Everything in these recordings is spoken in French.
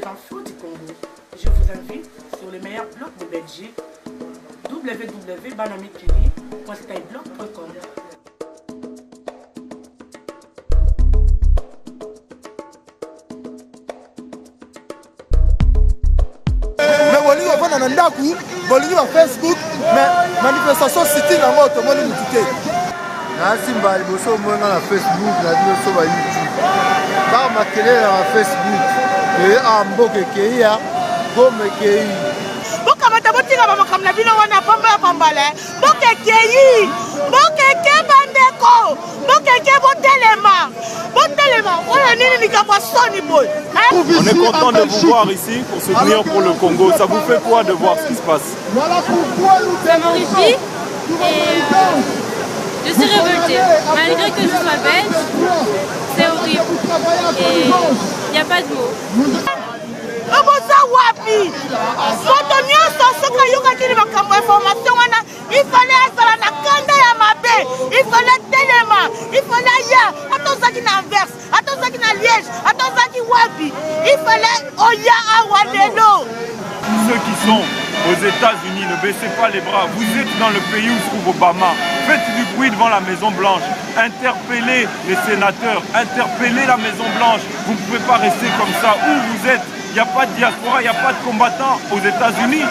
êtes un flou du Congo, je vous invite sur les meilleurs blogs de Belgique, www.banamikili.skyblog.com. na ndaku bolingi ba Facebook mais manifestation sitting en moto moni mutike na simba liboso mwenga na Facebook na liboso ba YouTube ba makelele na Facebook et amboke keia gome kei boka mata botinga ba makamna bino wana pamba ya pambale boke kei boke ke bandeko boke ke botelema On est content de vous voir ici pour soutenir pour le Congo. Ça vous fait quoi de voir ce qui se passe? Ça m'horrifie et je suis révoltée. Malgré que je sois belge, c'est horrible et il n'y a pas de mots. Il fallait être dans la kanda ya mabe, il fallait téléma, il fallait ya, attends ça qui n'inverse, attends ça qui n'a liège, attends ça qui wabi, il fallait oya awadelo. Ceux qui sont aux États-Unis, ne baissez pas les bras. Vous êtes dans le pays où se trouve Obama. Faites du bruit devant la Maison Blanche. Interpellez les sénateurs, interpellez la Maison Blanche. Vous ne pouvez pas rester comme ça. Où vous êtes? Il n'y a pas de diaspora, il n'y a pas de combattants aux États-Unis.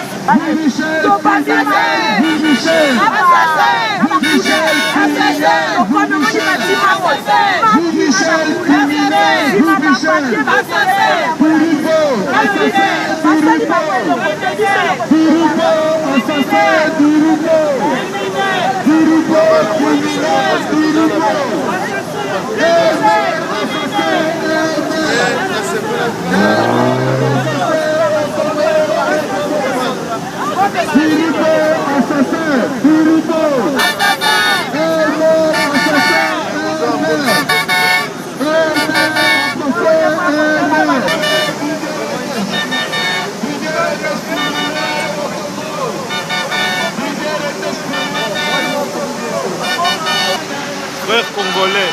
Frères congolais,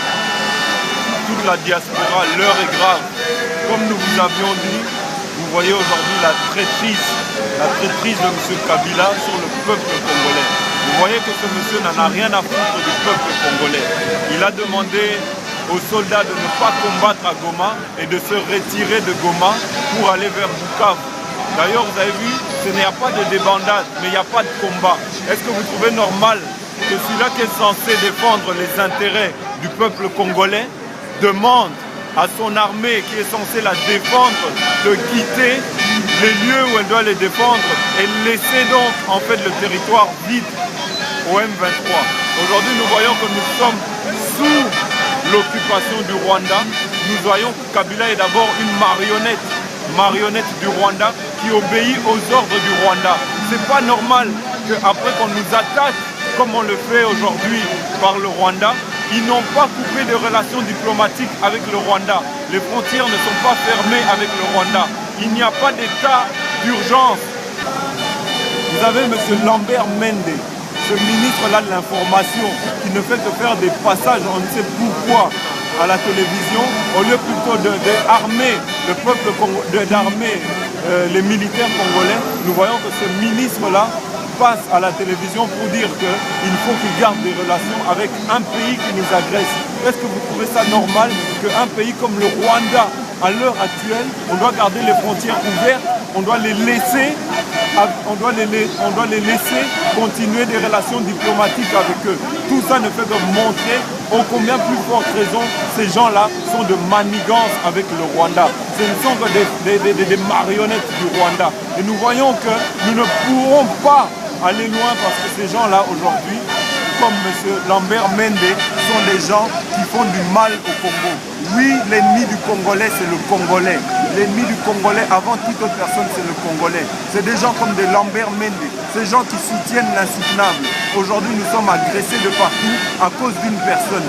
toute la diaspora, l'heure est grave. Comme nous vous avions dit, vous voyez aujourd'hui la traîtrise de M. Kabila sur le peuple congolais. Vous voyez que ce monsieur n'en a rien à foutre du peuple congolais. Il a demandé aux soldats de ne pas combattre à Goma et de se retirer de Goma pour aller vers Bukavu. D'ailleurs, vous avez vu, ce n'y a pas de débandade, mais il n'y a pas de combat. Est-ce que vous trouvez normal que celui-là qui est censé défendre les intérêts du peuple congolais demande à son armée qui est censée la défendre de quitter les lieux où elle doit les défendre et laisser donc en fait le territoire vide au M23. Aujourd'hui, nous voyons que nous sommes sous l'occupation du Rwanda. Nous voyons que Kabila est d'abord une marionnette du Rwanda qui obéit aux ordres du Rwanda. C'est pas normal qu'après qu'on nous attaque comme on le fait aujourd'hui par le Rwanda, ils n'ont pas coupé de relations diplomatiques avec le Rwanda. Les frontières ne sont pas fermées avec le Rwanda. Il n'y a pas d'état d'urgence. Vous avez M. Lambert Mende, ce ministre-là de l'information, qui ne fait que faire des passages, on ne sait pourquoi, à la télévision, au lieu plutôt d'armer le peuple, d'armer les militaires congolais. Nous voyons que ce ministre-là passe à la télévision pour dire qu'il faut qu'il garde des relations avec un pays qui nous agresse. Est-ce que vous trouvez ça normal qu'un pays comme le Rwanda, à l'heure actuelle, on doit garder les frontières ouvertes, on doit les laisser continuer des relations diplomatiques avec eux? Tout ça ne fait que montrer au combien plus forte raison ces gens-là sont de manigance avec le Rwanda. Ce ne sont que des marionnettes du Rwanda. Et nous voyons que nous ne pourrons pas aller loin parce que ces gens-là aujourd'hui, comme M. Lambert Mende, sont des gens qui font du mal au Congo. Oui, l'ennemi du Congolais, c'est le Congolais. L'ennemi du Congolais, avant toute autre personne, c'est le Congolais. C'est des gens comme des Lambert Mende, ces gens qui soutiennent l'insoutenable. Aujourd'hui, nous sommes agressés de partout à cause d'une personne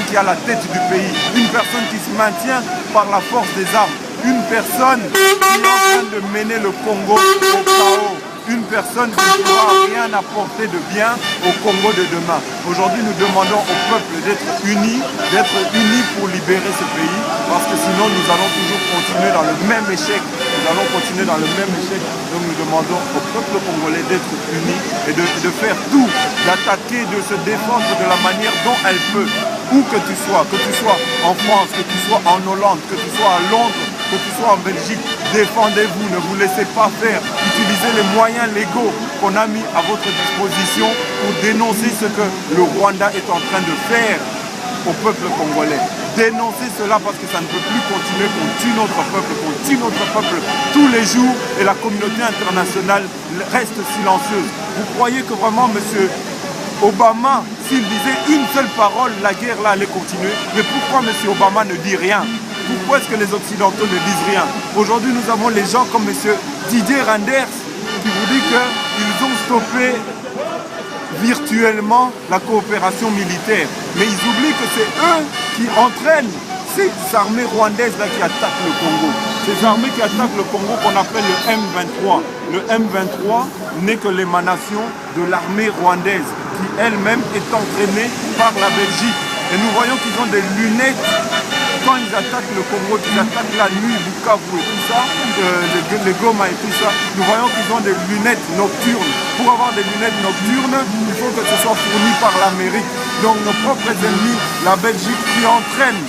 qui a la tête du pays, une personne qui se maintient par la force des armes, une personne qui est en train de mener le Congo au chaos. une personne qui ne pourra rien apporter de bien au Congo de demain. Aujourd'hui, nous demandons au peuple d'être unis pour libérer ce pays, parce que sinon nous allons toujours continuer dans le même échec. Donc nous demandons au peuple congolais d'être unis et de faire tout, d'attaquer, de se défendre de la manière dont elle peut. Où que tu sois en France, que tu sois en Hollande, que tu sois à Londres, que tu sois en Belgique, défendez-vous, ne vous laissez pas faire. Utilisez les moyens légaux qu'on a mis à votre disposition pour dénoncer ce que le Rwanda est en train de faire au peuple congolais. Dénoncez cela parce que ça ne peut plus continuer, qu'on tue notre peuple tous les jours et la communauté internationale reste silencieuse. Vous croyez que vraiment, monsieur Obama, s'il disait une seule parole, la guerre là allait continuer? Mais pourquoi M. Obama ne dit rien? Pourquoi est-ce que les Occidentaux ne disent rien? Aujourd'hui, nous avons les gens comme M. Didier Reynders qui vous dit qu'ils ont stoppé virtuellement la coopération militaire. Mais ils oublient que c'est eux qui entraînent ces armées rwandaises là qui attaquent le Congo. Ces armées qui attaquent le Congo qu'on appelle le M23. Le M23 n'est que l'émanation de l'armée rwandaise qui elle-même est entraînée par la Belgique. Et nous voyons qu'ils ont des lunettes quand ils attaquent le Congo, qu'ils attaquent la nuit, Bukavu et tout ça, les Goma et tout ça. Nous voyons qu'ils ont des lunettes nocturnes. Pour avoir des lunettes nocturnes, il faut que ce soit fourni par l'Amérique. Donc nos propres ennemis, la Belgique qui entraîne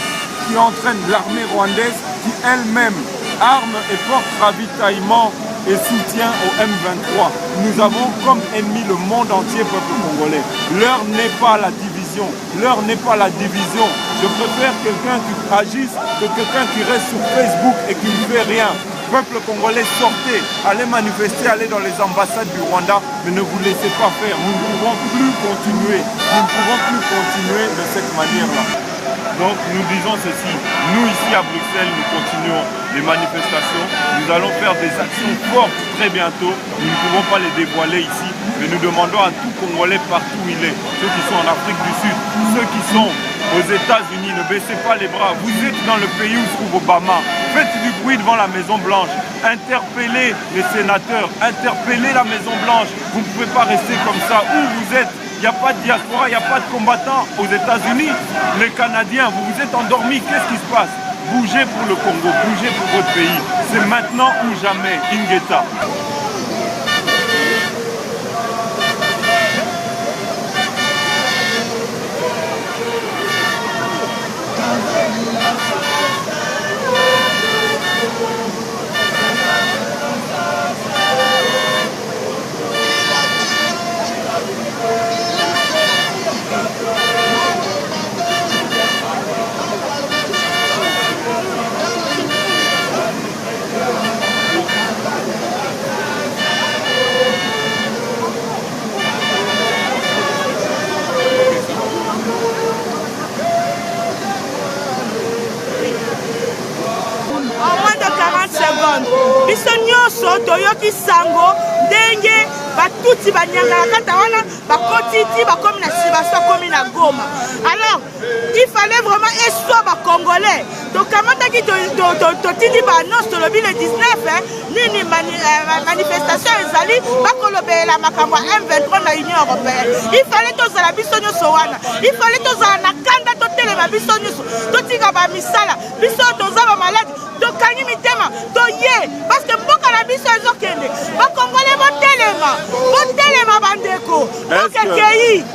l'armée rwandaise, qui elle-même arme et porte ravitaillement et soutien au M23. Nous avons comme ennemi le monde entier, peuple congolais. L'heure n'est pas la division. L'heure n'est pas la division. Je préfère quelqu'un qui agisse que quelqu'un qui reste sur Facebook et qui ne fait rien. Peuple congolais, sortez, allez manifester, allez dans les ambassades du Rwanda, mais ne vous laissez pas faire. Nous ne pouvons plus continuer. Nous ne pouvons plus continuer de cette manière-là. Donc nous disons ceci, nous ici à Bruxelles, nous continuons les manifestations, nous allons faire des actions fortes très bientôt, nous ne pouvons pas les dévoiler ici, mais nous demandons à tout Congolais partout où il est, ceux qui sont en Afrique du Sud, ceux qui sont aux États-Unis, ne baissez pas les bras, vous êtes dans le pays où se trouve Obama, faites du bruit devant la Maison Blanche, interpellez les sénateurs, interpellez la Maison Blanche, vous ne pouvez pas rester comme ça, où vous êtes. Il n'y a pas de diaspora, il n'y a pas de combattants aux États-Unis. Les Canadiens, vous vous êtes endormis, qu'est-ce qui se passe? Bougez pour le Congo, bougez pour votre pays. C'est maintenant ou jamais, Ingeta. biso nyonso toyoki sango ndenge batuti banyangaka kata wana bakotiti bakomi na Sibaso bakomi na Goma. Alors il fallait vraiment essoir bacongolais tokamataki totindi baannonce tolobi le 19 nini manifestation ezali bakolobela makambo ya M23 na Union Européenne. Il fallait tozala biso nyonso wana, il fallait tozala na kanda totelema biso nyonso totika bamisala biso toza bamaladi tokangi mitema toye parce que mboka na biso ezokende bakongolais botelema bandeko.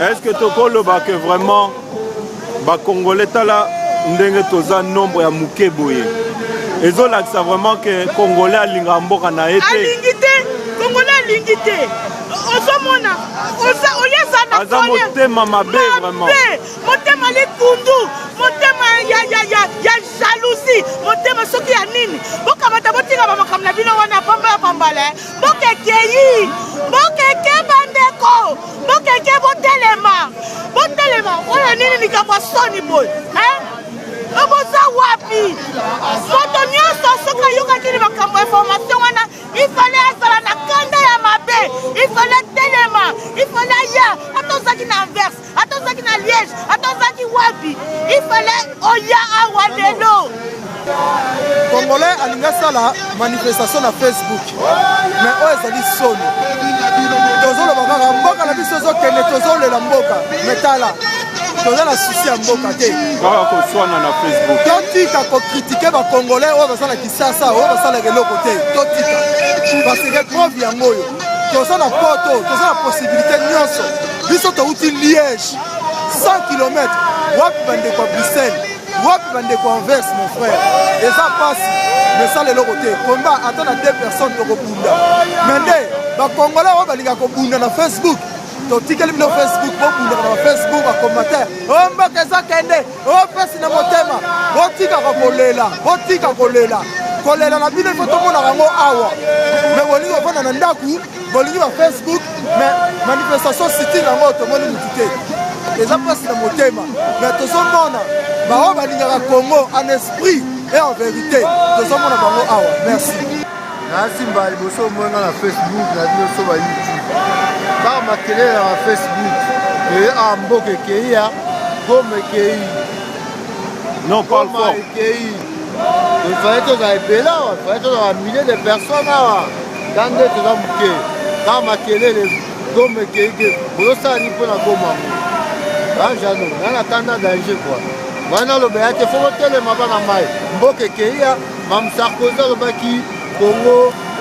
Est-ce que tokoloba que vraiment bakongolais tala ndenge toza nombre ya muke boye ezolakisa vraiment que congolais alinga mboka na ete alingi te congolais alingi te ozomona oza motema mabe vraiment motema likundu motema ya jalousie motema soki ya nini bokamata botika bamakambo na bino wana pambala bokekei bokeke bandeko bokeke botelema oyo nini likambo soni boy oboza wapi moto nyonso soki ayokaki makambo information wana ifale azala na kanda ya mabe ifale telema ifale aya ata ozaki na Anvers ata ozaki na Liège ata ozaki wapi ifale oya awa lelo Congolais alinga sala manifestation na Facebook. Mais oyo ezali soni. Tozoloba kaka mboka na biso ezokende tozolela mboka. Metala. Toza na souci ya mboka te. Kaka koswana na Facebook. Totika kokritike ba Congolais oyo basala kisasa oyo basala eloko te. Totika. Parce que preuve yango oyo. Toza na poto, toza na possibilité nyonso. Biso touti Liège. 100 km. Wapi bande kwa Bruxelles. Wapi bande kwa Anvers mon frère. Eza passe. Mais ça le lokote. Combat attend à 2 personnes to kobunda. Mende ba Congolais oyo balinga kobunda na Facebook. Totikeli bino Facebook bobunda na Facebook ba commentaire. O mboka eza kende. O pesi na motema. Botika kolela. Botika kolela. Kolela na bino faut tomona rango awa. Mais bolingo fana na ndaku, bolingo ba Facebook, mais manifestation sitting yango to moni mutite. Eza pesi na motema. Mais tozomona ba o balingaka Congo en esprit et en vérité. Tozomona bango awa. Merci. Merci mbali boso mona na Facebook na bino so ba YouTube. Ba makelele na Facebook. Et a mboke keia, gome kei. Non, parle fort. Il fallait que tu ailles là, il fallait que tu aies milliers de personnes là. Quand tu as mouké, quand tu as les gommes qui sont là, tu peux la gomme. Ah, j'en ai, on attend danger quoi. Voilà le béat, il faut que les mabans en maille. Mboke Keia, Mam Sarkozy, le Baki, Congo,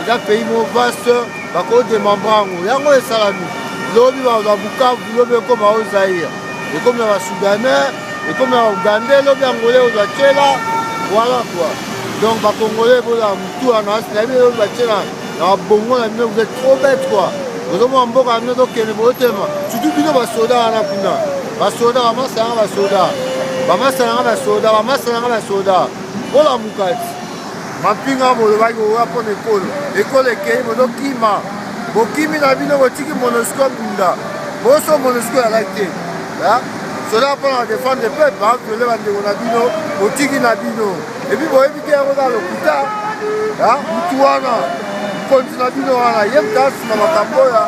les pays vaste, Bako de Mambrango, Yango et Salami. L'Obi va à Bukavu, l'Obi comme à Ozaïr. Et comme à Soudanais, et comme à Ougandais, l'Obi Angolais, au Zachela. Voilà quoi. Donc, les Congolais, vous êtes trop bêtes quoi. Vous avez un bon ami qui est surtout que les soldats, les soldats, les soldats. Voilà mon cas. Ma pinga, je vais pour l'école. L'école est qui? Je vais kima. Bokimi na bino botiki monosco bunda. Boso monosco à l'acte. Cela pour défendre le peuple, violer bandeko na bino, botiki na bino. Et puis vous évitez à regarder le couta. Mutuana, continue à bino wana, yem tas na makamboya.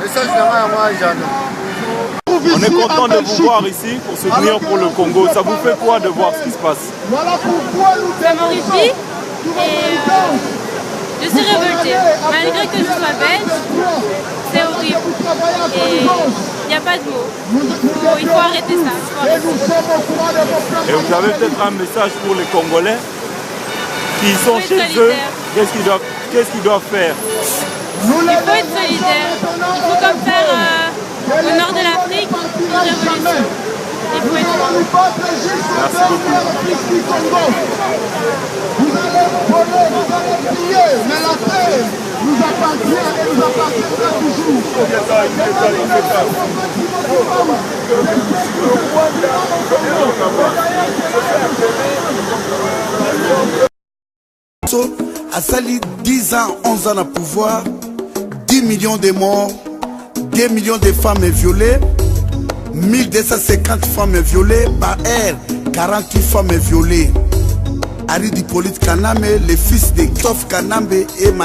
Message na moi Jeanne. On est content de vous voir ici pour soutenir pour le Congo. Ça vous fait quoi de voir ce qui se passe? Ça m'enrichit et je suis révoltée. Malgré que je sois belge, c'est horrible. Et il n'y a pas de mots. Il faut arrêter ça. Et vous avez peut-être un message pour les Congolais qui sont chez eux. Qu'est-ce qu'ils doivent faire? Il faut être solidaire. Il faut comme faire au nord de l'Afrique une révolution. Il faut être fort. Merci beaucoup. Vous allez voler, vous allez prier, mais la paix nous appartient et nous appartiendra toujours. A sali 10 ans, 11 ans à pouvoir, 10 millions de morts, 2 millions de femmes violées, 1250 femmes violées par air, 48 femmes violées. Ari Hippolyte Kanambe, le fils de Christophe Kanambe et Mme